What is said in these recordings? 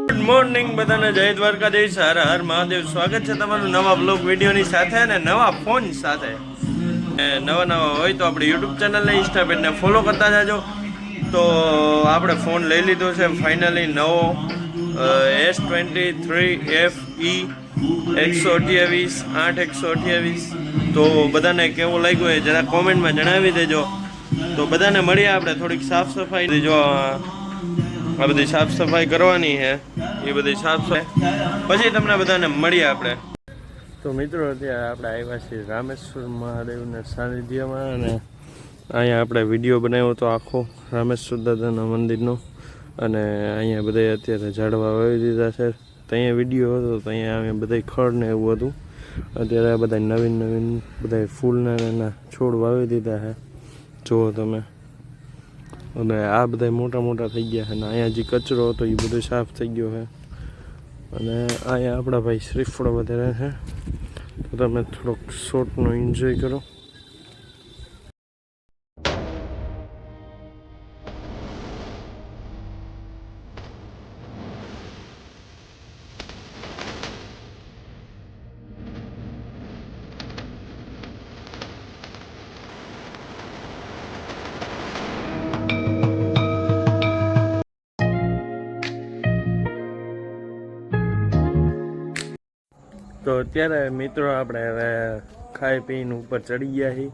Good morning બધાને, જય દ્વારકાધીશ, હર હર મહાદેવ. સ્વાગત છે તમારું નવા બ્લોગ વિડીયોની સાથે અને નવા ફોન સાથે. નવા હોય તો આપણે યુટ્યુબ ચેનલને ઇન્સ્ટા પેજને ફોલો કરતા જાજો. તો આપણે ફોન લઈ લીધો છે ફાઇનલી નવો S23FE 128 128. તો બધાને કેવો લાગ્યો એ જરા કોમેન્ટમાં જણાવી દેજો. તો બધાને મળીએ આપણે થોડીક સાફ સફાઈ. જો આ બધી સાફ સફાઈ કરવાની છે, એ બધી સાફ સફાઈ પછી તમને બધાને મળીએ આપણે. તો મિત્રો અત્યારે આપણે આવ્યા છીએ રામેશ્વર મહાદેવના સાનિધ્યમાં, અને અહીંયા આપણે વિડીયો બનાવ્યો હતો આખો રામેશ્વર દાદાના મંદિરનો. અને અહીંયા બધા અત્યારે ઝાડવા વાવી દીધા છે. તો અહીંયા વિડીયો હતો તો અહીંયા અમે બધા ખડ ને એવું હતું. અત્યારે આ બધા નવીન બધા ફૂલના છોડ વાવી દીધા છે, જુઓ તમે. અને આ બધા મોટા થઈ ગયા છે, અને અહીંયા જે કચરો હતો એ બધો સાફ થઈ ગયો છે. અને અહીંયા આપણા ભાઈ શ્રીફળ વધારે છે, તો તમે થોડોક શોર્ટનો એન્જોય કરો. તો અત્યારે મિત્રો આપણે હવે ખાઈ પીને ઉપર ચડી ગયા છીએ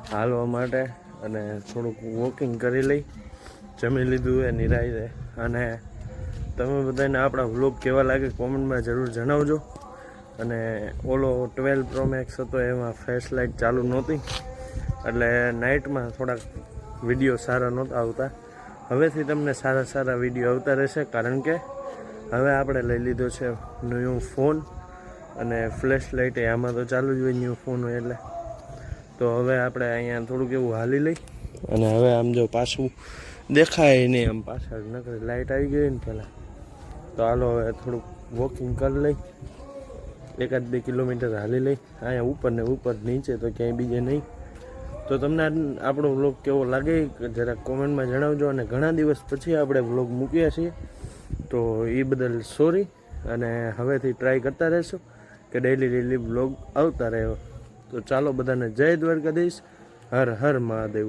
હાલવા માટે, અને થોડુંક વોકિંગ કરી લઈ. જમી લીધું એ નિરાયે. અને તમે બધાને આપણા વ્લોગ કેવા લાગે કોમેન્ટમાં જરૂર જણાવજો. અને ઓલો 12 Pro Max હતો, એમાં ફ્લેશ લાઇટ ચાલુ નહોતી, એટલે નાઇટમાં થોડાક વિડીયો સારા નહોતા આવતા. હવેથી તમને સારા વિડીયો આવતા રહેશે, કારણ કે હવે આપણે લઈ લીધો છે ન્યૂ ફોન. અને ફ્લેશ લાઇટ આમાં તો ચાલુ જ હોય ન્યૂ ફોન હોય એટલે. તો હવે આપણે અહીંયા થોડુંક એવું હાલી લઈ. અને હવે આમ જો પાછું દેખાય નહીં, આમ પાછળ નકરી લાઇટ આવી ગઈ ને પહેલાં. તો હાલો હવે થોડુંક વોકિંગ કરી લઈ, 1-2 કિલોમીટર હાલી લઈ. અહીંયા ઉપર નીચે તો ક્યાંય બીજે નહીં. તો તમને આપણો વ્લોગ કેવો લાગે જરા કોમેન્ટમાં જણાવજો. અને ઘણા દિવસ પછી આપણે વ્લોગ મૂક્યા છીએ, તો એ બદલ સોરી. અને હવેથી ટ્રાય કરતા રહેશો કે ડેલી વ્લોગ આવતા રહ્યો. તો ચાલો બધાને જય દ્વારકાધીશ, હર હર મહાદેવ.